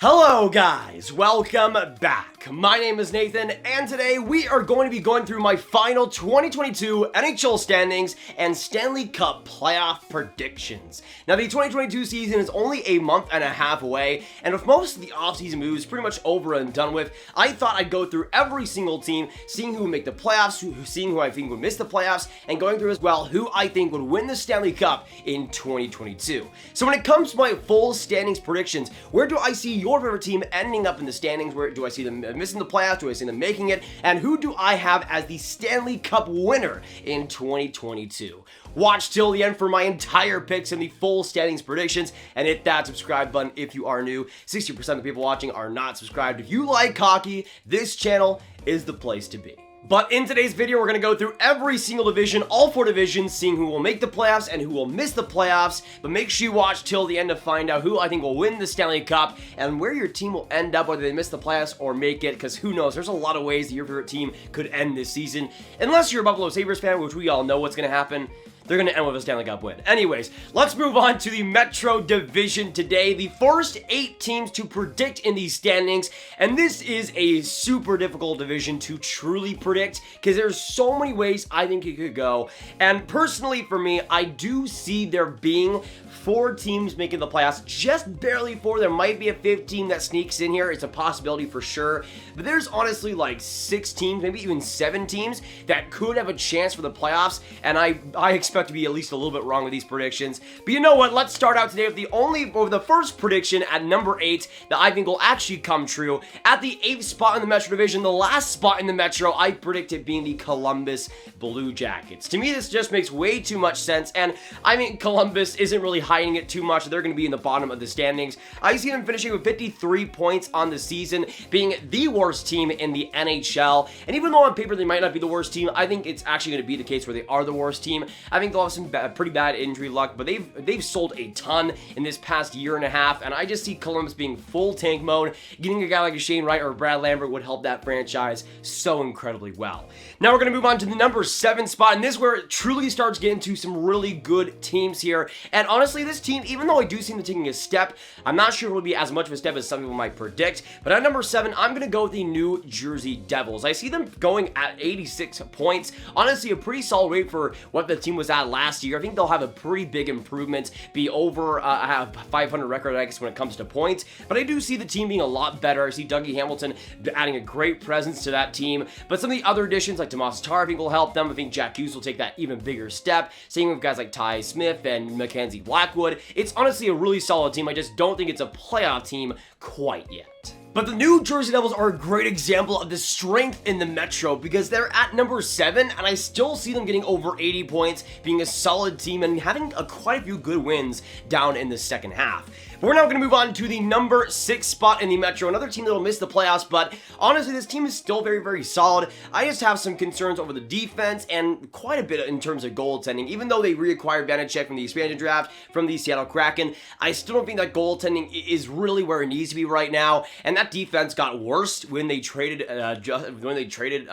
Hello guys, welcome back. My name is Nathan, and today we are going to be going through my final 2022 NHL standings and Stanley Cup playoff predictions. Now the 2022 season is only a month and a half away, and with most of the offseason moves pretty much over and done with, I thought I'd go through every single team, seeing who would make the playoffs, seeing who I think would miss the playoffs, and going through as well who I think would win the Stanley Cup in 2022. So when it comes to my full standings predictions, where do I see your favorite team ending up in the standings? Where do I see them missing the playoffs? Do I see them making it? And who do I have as the Stanley Cup winner in 2022? Watch till the end for my entire picks and the full standings predictions, and hit that subscribe button if you are new. 60% of the people watching are not subscribed. If you like hockey, this channel is the place to be. But in today's video, we're going to go through every single division, all four divisions, seeing who will make the playoffs and who will miss the playoffs. But make sure you watch till the end to find out who I think will win the Stanley Cup and where your team will end up, whether they miss the playoffs or make it, because who knows, there's a lot of ways that your favorite team could end this season. Unless you're a Buffalo Sabres fan, which we all know what's going to happen. They're going to end with a Stanley Cup win. Anyways, let's move on to the Metro Division today. The first 8 teams to predict in these standings. And this is a super difficult division to truly predict because there's so many ways I think it could go. And personally for me, I do see there being 4 teams making the playoffs. Just barely 4. There might be a 5th team that sneaks in here. It's a possibility for sure. But there's honestly like 6 teams, maybe even 7 teams that could have a chance for the playoffs. And I expect to be at least a little bit wrong with these predictions. But you know what? Let's start out today with the first prediction at number 8 that I think will actually come true. At the 8th spot in the Metro Division, the last spot in the Metro, I predict it being the Columbus Blue Jackets. To me, this just makes way too much sense, and I mean, Columbus isn't really hiding it too much. They're going to be in the bottom of the standings. I see them finishing with 53 points on the season, being the worst team in the NHL. And even though on paper they might not be the worst team, I think it's actually going to be the case where they are the worst team. I think they'll have some pretty bad injury luck, but they've sold a ton in this past year and a half, and I just see Columbus being full tank mode. Getting a guy like a Shane Wright or Brad Lambert would help that franchise so incredibly well. Now we're going to move on to the number 7 spot, and this is where it truly starts getting to some really good teams here. And honestly, this team, even though I do see them taking a step, I'm not sure it will be as much of a step as some people might predict. But at number 7, I'm going to go with the New Jersey Devils. I see them going at 86 points. Honestly, a pretty solid rate for what the team was at last year. I think they'll have a pretty big improvement, be over a 500 record, I guess, when it comes to points. But I do see the team being a lot better. I see Dougie Hamilton adding a great presence to that team. But some of the other additions, like Tomas Tatar, I think will help them. I think Jack Hughes will take that even bigger step. Same with guys like Ty Smith and Mackenzie Blackwood. It's honestly a really solid team. I just don't think it's a playoff team quite yet. But the New Jersey Devils are a great example of the strength in the Metro because they're at number 7, and I still see them getting over 80 points, being a solid team, and having quite a few good wins down in the second half. But we're now going to move on to the number 6 spot in the Metro, another team that will miss the playoffs, but honestly, this team is still very, very solid. I just have some concerns over the defense and quite a bit in terms of goaltending. Even though they reacquired Vanacek from the expansion draft from the Seattle Kraken, I still don't think that goaltending is really where it needs to be right now, and that defense got worse when they traded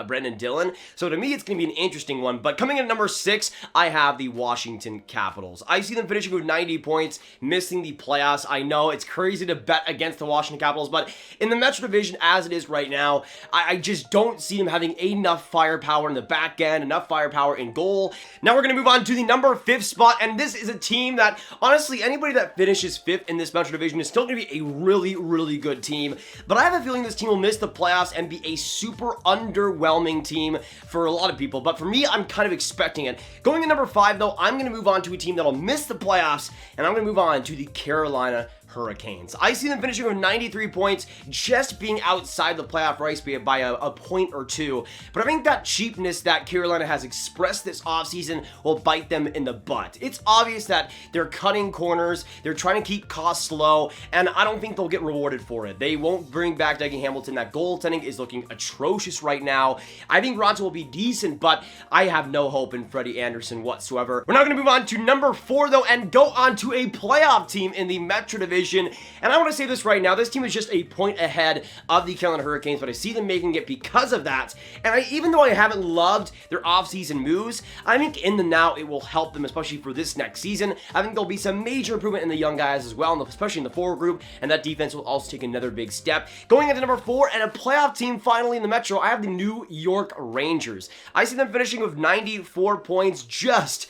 Brendan Dillon. So to me, it's going to be an interesting one. But coming in at number 6, I have the Washington Capitals. I see them finishing with 90 points, missing the playoffs. I know it's crazy to bet against the Washington Capitals, but in the Metro Division as it is right now, I just don't see them having enough firepower in the back end, enough firepower in goal. Now we're going to move on to the number 5 spot, and this is a team that, honestly, anybody that finishes 5th in this Metro Division is still going to be a really, really good team. But I have a feeling this team will miss the playoffs and be a super underwhelming team for a lot of people. But for me, I'm kind of expecting it. Going to number 5, though, I'm going to move on to a team that'll miss the playoffs, and I'm going to move on to the Carolina Hurricanes. I see them finishing with 93 points, just being outside the playoff race by a point or two. But I think that cheapness that Carolina has expressed this offseason will bite them in the butt. It's obvious that they're cutting corners, they're trying to keep costs low, and I don't think they'll get rewarded for it. They won't bring back Dougie Hamilton. That goaltending is looking atrocious right now. I think Ronson will be decent, but I have no hope in Freddie Anderson whatsoever. We're now going to move on to number 4, though, and go on to a playoff team in the Metro Division. division. And I want to say this right now, this team is just a point ahead of the Carolina Hurricanes, but I see them making it because of that. And even though I haven't loved their offseason moves, I think in the now it will help them, especially for this next season. I think there'll be some major improvement in the young guys as well, especially in the forward group, and that defense will also take another big step. Going into number 4, and a playoff team finally in the Metro, I have the New York Rangers. I see them finishing with 94 points, just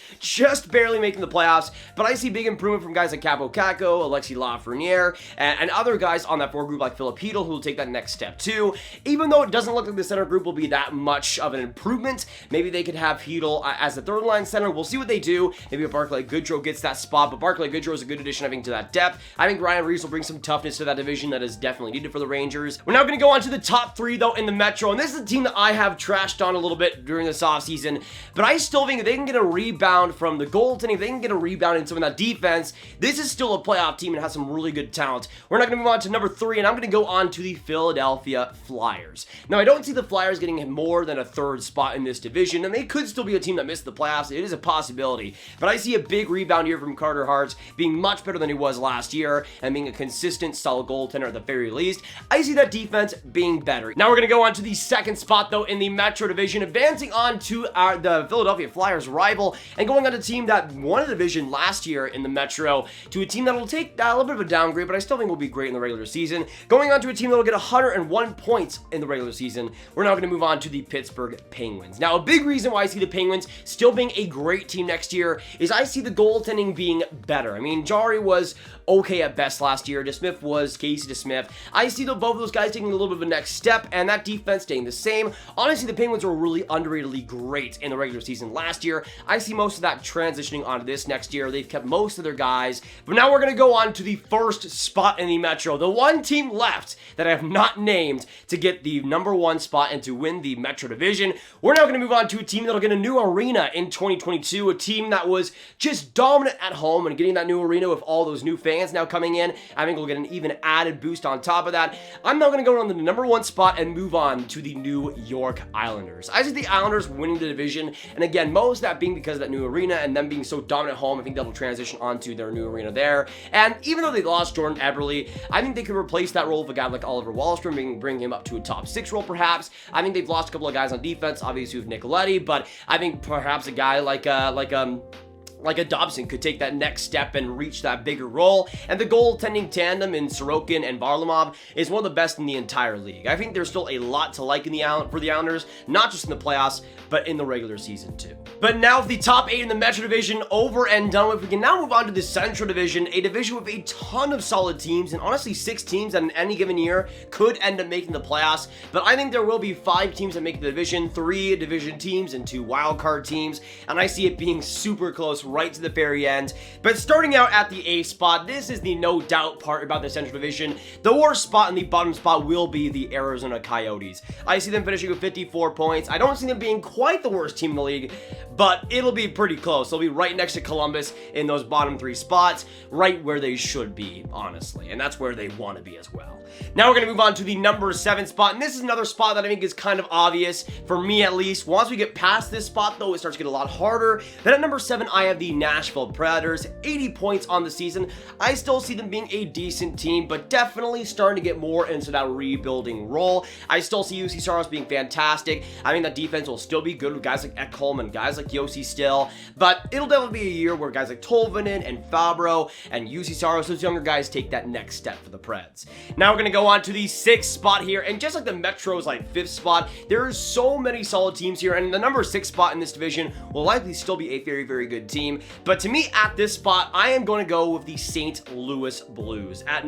barely making the playoffs, but I see big improvement from guys like Capo Caco, Alexis Lafreniere, and other guys on that forward group like Philip Hedl, who will take that next step too. Even though it doesn't look like the center group will be that much of an improvement, maybe they could have Hedl as the third line center. We'll see what they do. Maybe if Barclay Goodrow gets that spot, but Barclay Goodrow is a good addition, I think, to that depth. I think Ryan Reeves will bring some toughness to that division that is definitely needed for the Rangers. We're now going to go on to the top 3, though, in the Metro, and this is a team that I have trashed on a little bit during this offseason, but I still think if they can get a rebound from the goaltending, if they can get a rebound in some of that defense, this is still a playoff team and has some really good talent. We're not going to move on to number 3, and I'm going to go on to the Philadelphia Flyers. Now, I don't see the Flyers getting more than a third spot in this division, and they could still be a team that missed the playoffs. It is a possibility, but I see a big rebound here from Carter Hart being much better than he was last year and being a consistent, solid goaltender at the very least. I see that defense being better. Now we're going to go on to the second spot, though, in the Metro division, advancing on to the Philadelphia Flyers rival and going on to a team that won a division last year in the Metro to a team that will take a little bit of a downgrade, but I still think will be great in the regular season. Going on to a team that will get 101 points in the regular season, we're now going to move on to the Pittsburgh Penguins. Now, a big reason why I see the Penguins still being a great team next year is I see the goaltending being better. I mean, Jari was okay at best last year. DeSmith was Casey DeSmith. I see both of those guys taking a little bit of a next step, and that defense staying the same. Honestly, the Penguins were really underratedly great in the regular season last year. I see most of that transitioning onto this next year. They've kept most of their guys, but now we're going to go on to the first spot in the Metro, the one team left that I have not named to get the number 1 spot and to win the Metro division. We're now going to move on to a team that'll get a new arena in 2022, a team that was just dominant at home, and getting that new arena with all those new fans now coming in, I think we'll get an even added boost on top of that. I'm now going to go on the number 1 spot and move on to the New York Islanders. I see the Islanders winning the division, and again, most of that being because of that new arena and them being so dominant at home. I think that'll transition onto their new arena there. And even though they lost Jordan Eberle, I think they could replace that role with a guy like Oliver Wahlstrom, bring him up to a top 6 role perhaps. I think they've lost a couple of guys on defense, obviously with Nicoletti, but I think perhaps a guy like a Dobson could take that next step and reach that bigger role. And the goaltending tandem in Sorokin and Varlamov is one of the best in the entire league. I think there's still a lot to like in for the Islanders, not just in the playoffs, but in the regular season too. But now with the top 8 in the Metro division over and done with, we can now move on to the Central division, a division with a ton of solid teams, and honestly 6 teams that in any given year could end up making the playoffs. But I think there will be 5 teams that make the division, 3 division teams and 2 wildcard teams, and I see it being super close right to the very end. But starting out at the A spot, this is the no doubt part about the Central Division. The worst spot and the bottom spot will be the Arizona Coyotes. I see them finishing with 54 points. I don't see them being quite the worst team in the league, but it'll be pretty close. They'll be right next to Columbus in those bottom 3 spots, right where they should be, honestly, and that's where they want to be as well. Now we're going to move on to the number 7 spot, and this is another spot that I think is kind of obvious, for me at least. Once we get past this spot, though, it starts to get a lot harder. Then at number 7, I have the Nashville Predators, 80 points on the season. I still see them being a decent team, but definitely starting to get more into that rebuilding role. I still see UC Saros being fantastic. I think that defense will still be good with guys like Ekholm and guys like Yossi still, but it'll definitely be a year where guys like Tolvanen and Fabro and UC Saros, those younger guys, take that next step for the Preds. Now we're going to go on to the 6th spot here, and just like the Metro's 5th spot, there are so many solid teams here, and the number 6 spot in this division will likely still be a very, very good team. But to me, at this spot, I am going to go with the St. Louis Blues. At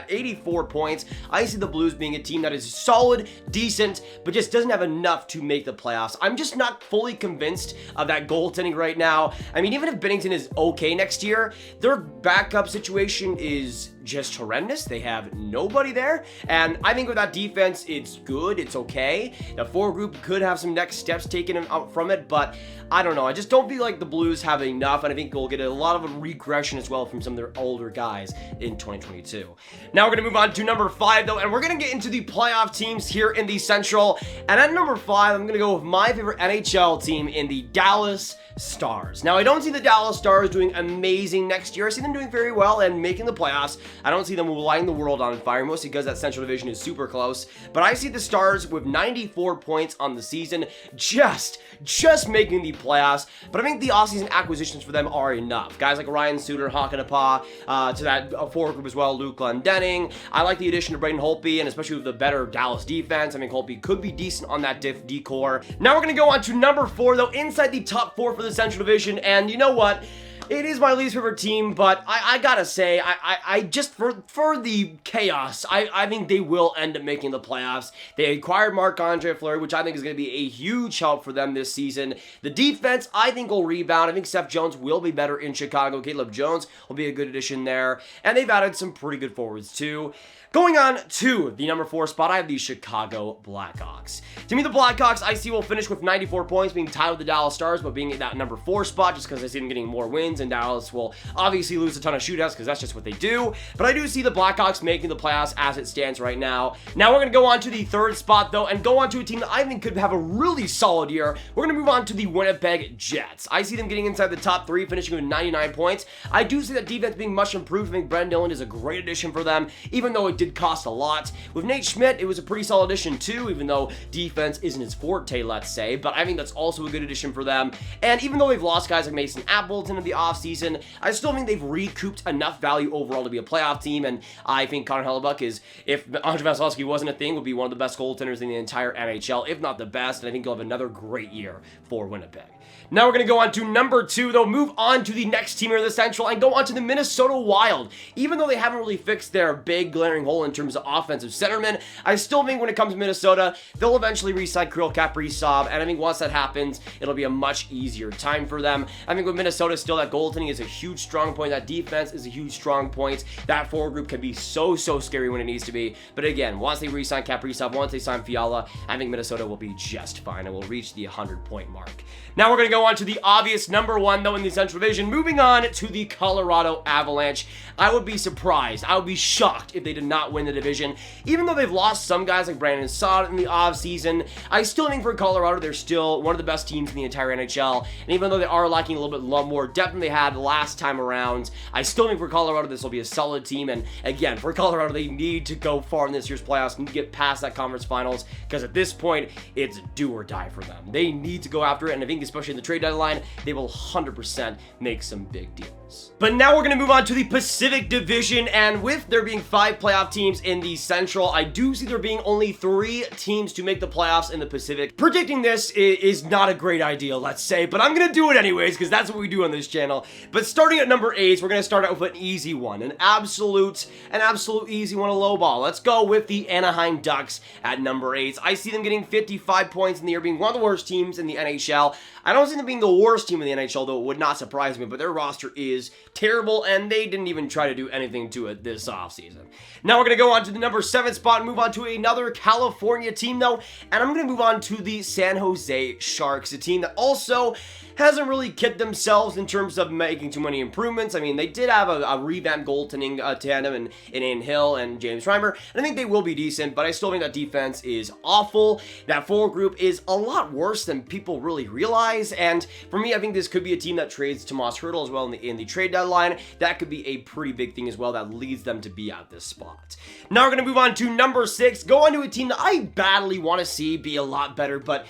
84 points, I see the Blues being a team that is solid, decent, but just doesn't have enough to make the playoffs. I'm just not fully convinced of that goaltending right now. I mean, even if Binnington is okay next year, their backup situation is just horrendous. They have nobody there, and I think with that defense, it's good, it's okay. The forward group could have some next steps taken out from it, but I don't know. I just don't feel like the Blues have enough, and I think we'll get a lot of a regression as well from some of their older guys in 2022. Now we're going to move on to number 5, though, and we're going to get into the playoff teams here in the Central. And at number 5, I'm going to go with my favorite NHL team in the Dallas Stars. Now, I don't see the Dallas Stars doing amazing next year. I see them doing very well and making the playoffs. I don't see them lighting the world on fire, mostly because that Central Division is super close. But I see the Stars with 94 points on the season, just making the playoffs. But I think the offseason acquisitions for them are enough. Guys like Ryan Suter, Hakanapaa, to that forward group as well, Luke Glendening. I like the addition of Braden Holtby, and especially with the better Dallas defense. I mean, Holtby could be decent on that D-core. Now we're going to go on to number 4, though, inside the top 4 for the Central Division. And you know what? It is my least favorite team, but I gotta say, I just, for the chaos, I think they will end up making the playoffs. They acquired Marc-Andre Fleury, which I think is going to be a huge help for them this season. The defense, I think, will rebound. I think Seth Jones will be better in Chicago. Caleb Jones will be a good addition there. And they've added some pretty good forwards, too. Going on to the number 4 spot, I have the Chicago Blackhawks. To me, the Blackhawks, I see will finish with 94 points, being tied with the Dallas Stars, but being at that number 4 spot, just because I see them getting more wins, and Dallas will obviously lose a ton of shootouts, because that's just what they do. But I do see the Blackhawks making the playoffs as it stands right now. Now we're going to go on to the 3rd spot, though, and go on to a team that I think could have a really solid year. We're going to move on to the Winnipeg Jets. I see them getting inside the top 3, finishing with 99 points. I do see that defense being much improved. I think Brendan Dillon is a great addition for them, even though it did cost a lot. With Nate Schmidt, it was a pretty solid addition too, even though defense isn't his forte, let's say, but I think that's also a good addition for them. And even though they've lost guys like Mason Appleton in the offseason, I still think they've recouped enough value overall to be a playoff team, and I think Connor Hellebuyck is, if Andre Vasilevsky wasn't a thing, would be one of the best goaltenders in the entire NHL, if not the best, and I think he'll have another great year for Winnipeg. Now we're going to go on to number 2, though, move on to the next team here in the Central, and go on to the Minnesota Wild. Even though they haven't really fixed their big glaring hole in terms of offensive centermen, I still think when it comes to Minnesota, they'll eventually re-sign Kirill Kaprizov, and I think once that happens, it'll be a much easier time for them. I think with Minnesota, still that goaltending is a huge strong point, that defense is a huge strong point, that forward group can be so scary when it needs to be, but again, once they re-sign Kaprizov, once they sign Fiala, I think Minnesota will be just fine and will reach the 100-point mark. Now we're going to go on to the obvious number 1, though, in the Central Division. Moving on to the Colorado Avalanche. I would be surprised, I would be shocked if they did not win the division. Even though they've lost some guys like Brandon Saad in the offseason, I still think for Colorado, they're still one of the best teams in the entire NHL. And even though they are lacking a little bit more depth than they had last time around, I still think for Colorado, this will be a solid team. And again, for Colorado, they need to go far in this year's playoffs, need to get past that conference finals, because at this point, it's do or die for them. They need to go after it, and I think especially in the trade deadline, they will 100% make some big deals. But now we're going to move on to the Pacific Division, and with there being 5 playoff teams in the Central, I do see there being only 3 teams to make the playoffs in the Pacific. Predicting this is not a great idea, let's say, but I'm going to do it anyways, because that's what we do on this channel. But starting at number 8, we're going to start out with an easy one, an absolute easy one, a low ball. Let's go with the Anaheim Ducks at number 8. I see them getting 55 points in the year, being one of the worst teams in the NHL. I don't see them being the worst team in the NHL, though it would not surprise me, but their roster is terrible, and they didn't even try to do anything to it this offseason. Now we're going to go on to the number 7 spot and move on to another California team, though, and I'm going to move on to the San Jose Sharks, a team that also hasn't really kept themselves in terms of making too many improvements. I mean, they did have a revamped goaltending tandem in Ian Hill and James Reimer, and I think they will be decent, but I still think that defense is awful. That forward group is a lot worse than people really realize, and for me, I think this could be a team that trades Tomas Hertl as well in the trade deadline. That could be a pretty big thing as well that leads them to be at this spot. Now we're going to move on to number 6, go on to a team that I badly want to see be a lot better, but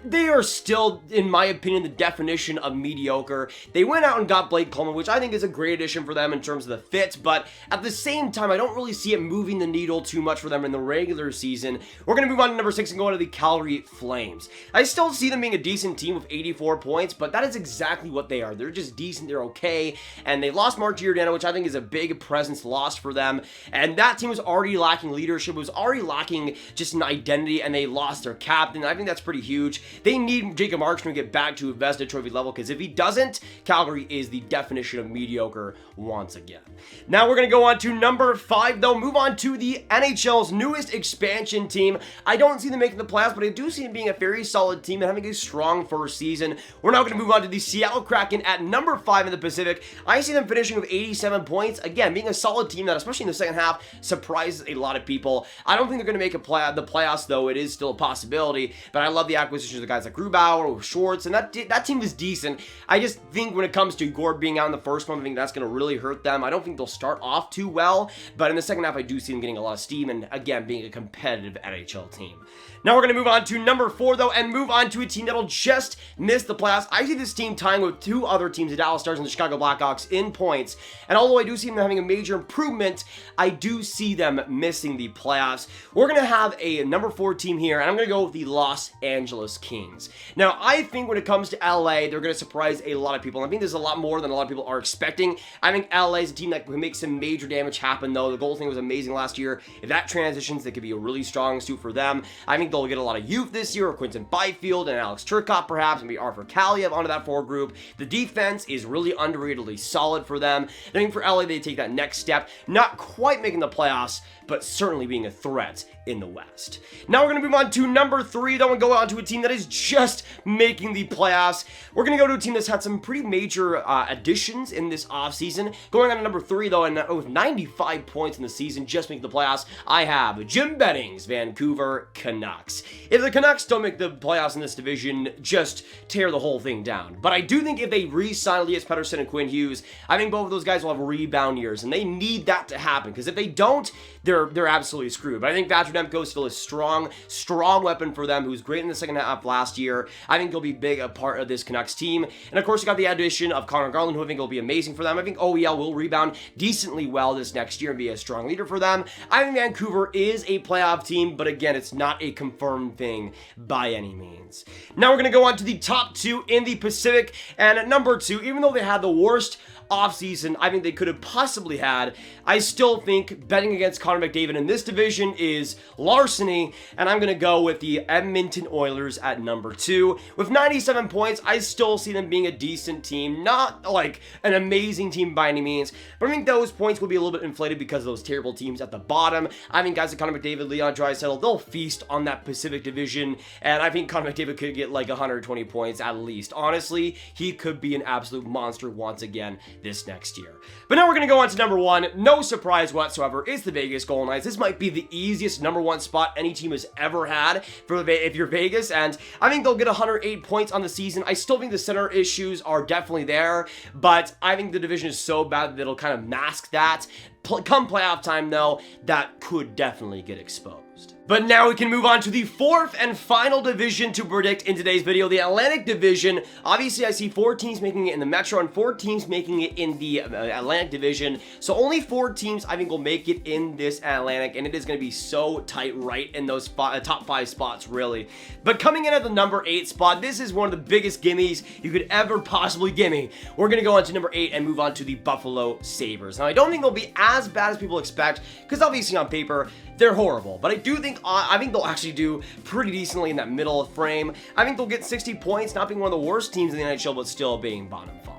they are still, in my opinion, the definition of mediocre. They went out and got Blake Coleman, which I think is a great addition for them in terms of the fit, but at the same time, I don't really see it moving the needle too much for them in the regular season. We're going to move on to number 6 and go on to the Calgary Flames. I still see them being a decent team with 84 points, but that is exactly what they are. They're just decent, they're okay, and they lost Mark Giordano, which I think is a big presence loss for them, and that team was already lacking leadership, was already lacking just an identity, and they lost their captain. I think that's pretty huge. They need Jacob Markstrom to get back to a Vezina Trophy level, because if he doesn't, Calgary is the definition of mediocre once again. Now we're going to go on to number 5, though. Move on to the NHL's newest expansion team. I don't see them making the playoffs, but I do see them being a very solid team and having a strong first season. We're now going to move on to the Seattle Kraken at number 5 in the Pacific. I see them finishing with 87 points. Again, being a solid team that, especially in the second half, surprises a lot of people. I don't think they're going to make the playoffs, though. It is still a possibility, but I love the acquisitions of guys like Grubauer or Schwartz, and that team is decent. I just think when it comes to Gord being out in the first one, I think that's going to really hurt them. I don't think they'll start off too well, but in the second half, I do see them getting a lot of steam and, again, being a competitive NHL team. Now we're going to move on to number 4, though, and move on to a team that'll just miss the playoffs. I see this team tying with 2 other teams, the Dallas Stars and the Chicago Blackhawks, in points. And although I do see them having a major improvement, I do see them missing the playoffs. We're going to have a number 4 team here, and I'm going to go with the Los Angeles Kings. Now, I think when it comes to LA, they're going to surprise a lot of people. I think there's a lot more than a lot of people are expecting. I think LA is a team that can make some major damage happen, though. The goaltending was amazing last year. If that transitions, that could be a really strong suit for them. I think they'll get a lot of youth this year, Quinton Byfield and Alex Turcotte perhaps, maybe Arthur Kaliev onto that forward group. The defense is really underratedly solid for them. I think for LA, they take that next step, not quite making the playoffs, but certainly being a threat in the West. Now we're going to move on to number 3, though, and go on to a team that is just making the playoffs. We're going to go to a team that's had some pretty major additions in this offseason. Going on to number 3, though, and with 95 points in the season, just making the playoffs, I have Jim Benning's Vancouver Canucks. If the Canucks don't make the playoffs in this division, just tear the whole thing down. But I do think if they re-sign Elias Pettersson and Quinn Hughes, I think both of those guys will have rebound years, and they need that to happen, because if they don't, they're absolutely screwed. But I think Demko is still a strong weapon for them, who's great in the second half last year. I think he'll be big a part of this Canucks team. And of course, you got the addition of Connor Garland, who I think will be amazing for them. I think OEL will rebound decently well this next year and be a strong leader for them. I think Vancouver is a playoff team, but again, it's not a confirmed thing by any means. Now we're going to go on to the top 2 in the Pacific. And at number 2, even though they had the worst offseason I think they could have possibly had, I still think betting against Connor McDavid in this division is larceny, and I'm going to go with the Edmonton Oilers at number 2. With 97 points, I still see them being a decent team, not like an amazing team by any means, but I think those points will be a little bit inflated because of those terrible teams at the bottom. I think guys like Connor McDavid, Leon Draisaitl, they'll feast on that Pacific division, and I think Connor McDavid could get like 120 points at least. Honestly, he could be an absolute monster once again this next year. But now we're going to go on to number 1. No surprise whatsoever. It's the Vegas Golden Knights. This might be the easiest number 1 spot any team has ever had if you're Vegas, and I think they'll get 108 points on the season. I still think the center issues are definitely there, but I think the division is so bad that it'll kind of mask that. Come playoff time, though, that could definitely get exposed. But now we can move on to the 4th and final division to predict in today's video, the Atlantic Division. Obviously, I see 4 teams making it in the Metro and 4 teams making it in the Atlantic Division. So only 4 teams I think will make it in this Atlantic, and it is going to be so tight right in those top 5 spots, really. But coming in at the number 8 spot, this is one of the biggest gimmies you could ever possibly gimme. We're going to go on to number 8 and move on to the Buffalo Sabres. Now, I don't think they'll be as bad as people expect, because obviously on paper, they're horrible, but I think they'll actually do pretty decently in that middle frame. I think they'll get 60 points, not being one of the worst teams in the NHL, but still being bottom 5.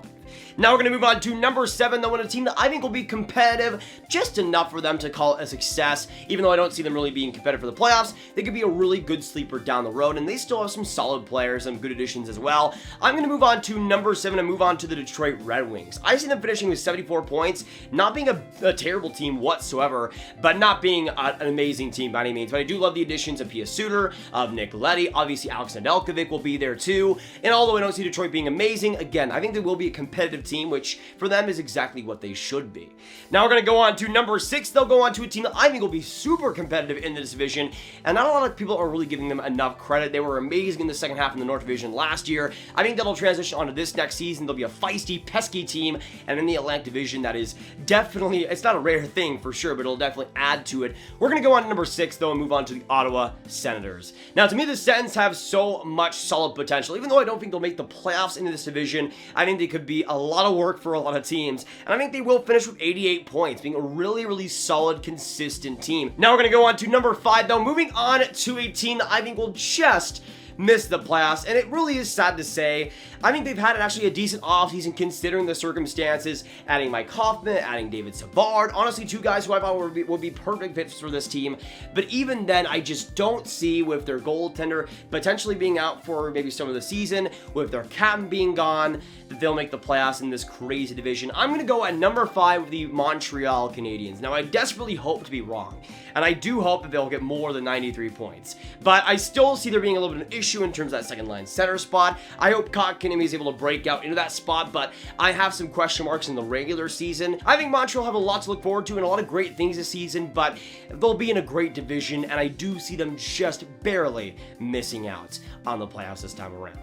Now we're going to move on to number 7, though, and a team that I think will be competitive, just enough for them to call it a success. Even though I don't see them really being competitive for the playoffs, they could be a really good sleeper down the road, and they still have some solid players, some good additions as well. I'm going to move on to number 7 and move on to the Detroit Red Wings. I see them finishing with 74 points, not being a terrible team whatsoever, but not being an amazing team by any means. But I do love the additions of Pia Suter, of Nick Leddy, obviously Alex Nedeljkovic will be there too, and although I don't see Detroit being amazing, again, I think they will be a competitive team, which for them is exactly what they should be. Now we're going to go on to number 6. They'll go on to a team that I think will be super competitive in this division, and not a lot of people are really giving them enough credit. They were amazing in the second half in the North Division last year. I think that'll transition onto this next season. They'll be a feisty, pesky team, and in the Atlantic Division, that is definitely, it's not a rare thing for sure, but it'll definitely add to it. We're going to go on to number 6, though, and move on to the Ottawa Senators. Now, to me, the Sens have so much solid potential. Even though I don't think they'll make the playoffs into this division, I think they could be a lot of work for a lot of teams, and I think they will finish with 88 points, being a really, really solid, consistent team. Now we're going to go on to number 5, though, moving on to a team that I think will just missed the playoffs, and it really is sad to say. I think they've had actually a decent offseason considering the circumstances, adding Mike Hoffman, adding David Savard, honestly 2 guys who I thought would be perfect fits for this team, but even then, I just don't see, with their goaltender potentially being out for maybe some of the season, with their captain being gone, that they'll make the playoffs in this crazy division. I'm going to go at number 5 with the Montreal Canadiens. Now, I desperately hope to be wrong, and I do hope that they'll get more than 93 points. But I still see there being a little bit of an issue in terms of that second line center spot. I hope Kotkaniemi is able to break out into that spot, but I have some question marks in the regular season. I think Montreal have a lot to look forward to and a lot of great things this season, but they'll be in a great division, and I do see them just barely missing out on the playoffs this time around.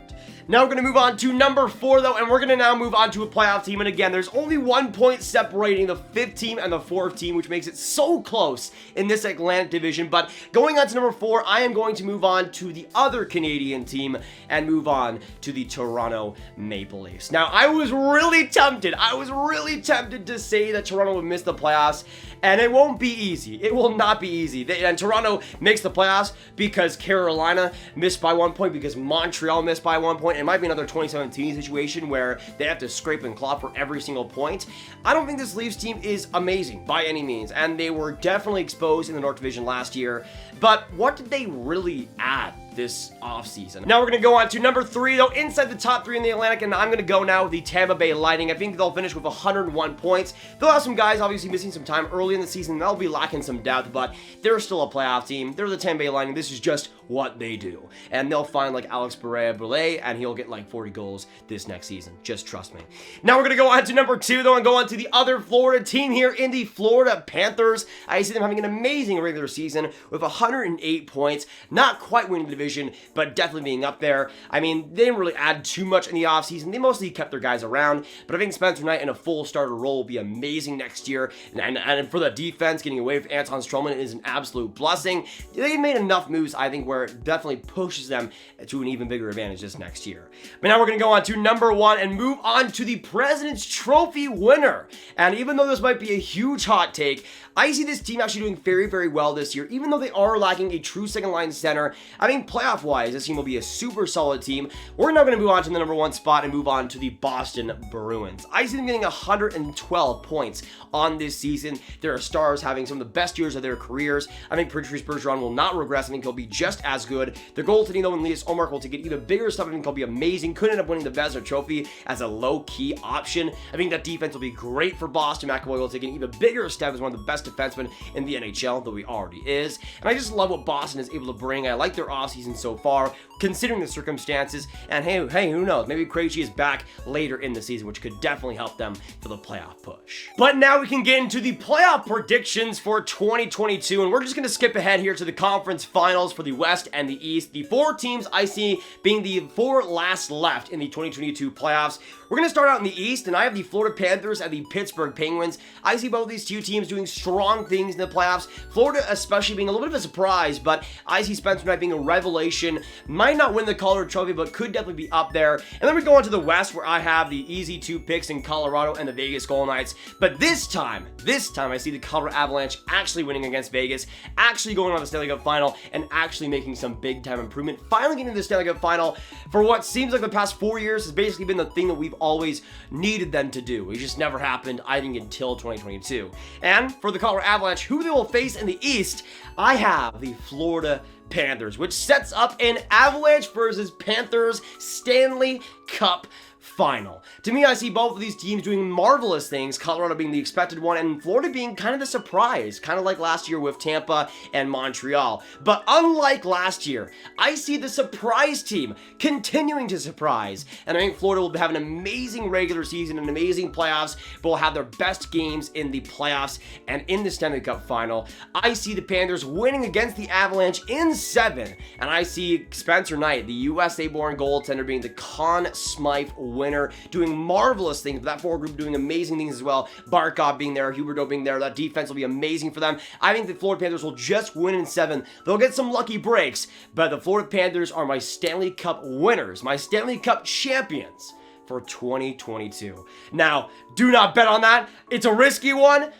Now we're going to move on to number 4, though, and we're going to now move on to a playoff team. And again, there's only 1 point separating the 5th team and the 4th team, which makes it so close in this Atlantic division. But going on to number 4, I am going to move on to the other Canadian team and move on to the Toronto Maple Leafs. Now, I was really tempted to say that Toronto would miss the playoffs, and it won't be easy. It will not be easy. And Toronto makes the playoffs because Carolina missed by 1 point, because Montreal missed by 1 point. It might be another 2017 situation where they have to scrape and claw for every single point. I don't think this Leafs team is amazing by any means, and they were definitely exposed in the North Division last year. But what did they really add this offseason? Now we're going to go on to number 3, though, inside the top 3 in the Atlantic, and I'm going to go now with the Tampa Bay Lightning. I think they'll finish with 101 points. They'll have some guys obviously missing some time early in the season. They'll be lacking some depth, but they're still a playoff team. They're the Tampa Bay Lightning. This is just what they do. And they'll find like Alex Boulet, and he'll get like 40 goals this next season. Just trust me. Now we're going to go on to number 2, though, and go on to the other Florida team here in the Florida Panthers. I see them having an amazing regular season with 108 points. Not quite winning the division, but definitely being up there. I mean, they didn't really add too much in the offseason. They mostly kept their guys around, but I think Spencer Knight in a full starter role will be amazing next year. And for the defense, getting away with Anton Strowman is an absolute blessing. They've made enough moves, I think, where it definitely pushes them to an even bigger advantage this next year. But now we're going to go on to number 1 and move on to the President's Trophy winner. And even though this might be a huge hot take, I see this team actually doing very, very well this year. Even though they are lacking a true second line center, I mean, playoff-wise, this team will be a super solid team. We're now going to move on to the number 1 spot and move on to the Boston Bruins. I see them getting 112 points on this season. There are stars having some of the best years of their careers. I think Patrice Bergeron will not regress. I think he'll be just as good. Their goaltending, though, and Linus Ullmark will take it even bigger stuff. I think he'll be amazing. Could end up winning the Vezina Trophy as a low-key option. I think that defense will be great for Boston. McAvoy will take an even bigger step as one of the best defensemen in the NHL, though he already is. And I just love what Boston is able to bring. I like their offseason so far, considering the circumstances. And hey, who knows? Maybe Krejci is back later in the season, which could definitely help them for the playoff push. But now we can get into the playoff predictions for 2022, and we're just going to skip ahead here to the conference finals for the West and the East. The 4 teams I see being the 4 last left in the 2022 playoffs. We're going to start out in the East, and I have the Florida Panthers and the Pittsburgh Penguins. I see both these 2 teams doing strong things in the playoffs. Florida especially being a little bit of a surprise, but I see Spencer Knight being a revelation. Might not win the Calder Trophy, but could definitely be up there. And then we go on to the West, where I have the easy 2 picks in Colorado and the Vegas Golden Knights. But this time, I see the Colorado Avalanche actually winning against Vegas, actually going on the Stanley Cup final, and actually making some big-time improvement. Finally getting to the Stanley Cup final for what seems like the past 4 years has basically been the thing that we've always needed them to do. It just never happened, I think, until 2022. And for the Colorado Avalanche, who they will face in the East, I have the Florida Panthers, which sets up an Avalanche versus Panthers Stanley Cup final. To me, I see both of these teams doing marvelous things, Colorado being the expected one, and Florida being kind of the surprise, kind of like last year with Tampa and Montreal. But unlike last year, I see the surprise team continuing to surprise, and I think Florida will have an amazing regular season, an amazing playoffs, but will have their best games in the playoffs and in the Stanley Cup final. I see the Panthers winning against the Avalanche in 7, and I see Spencer Knight, the USA-born goaltender, being the Conn Smythe winner, doing marvelous things. That forward group doing amazing things as well. Barkov being there, Huberdeau being there. That defense will be amazing for them. I think the Florida Panthers will just win in 7. They'll get some lucky breaks, but the Florida Panthers are my Stanley Cup winners, my Stanley Cup champions for 2022. Now, do not bet on that. It's a risky one,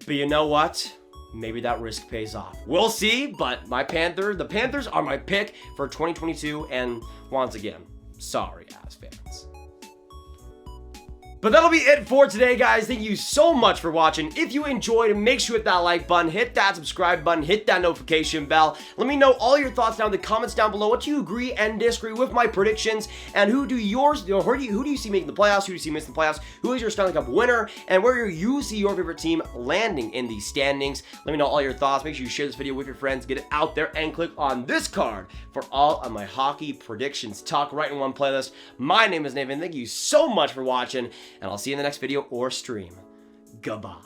but you know what? Maybe that risk pays off. We'll see, but the Panthers are my pick for 2022, and once again, sorry, Avs fans. But that'll be it for today, guys. Thank you so much for watching. If you enjoyed, make sure you hit that like button, hit that subscribe button, hit that notification bell. Let me know all your thoughts down in the comments down below. What you agree and disagree with my predictions, and who do you see making the playoffs? Who do you see missing the playoffs? Who is your Stanley Cup winner? And where you see your favorite team landing in these standings? Let me know all your thoughts. Make sure you share this video with your friends, get it out there, and click on this card for all of my hockey predictions. Talk right in one playlist. My name is Nathan. Thank you so much for watching, and I'll see you in the next video or stream. Goodbye.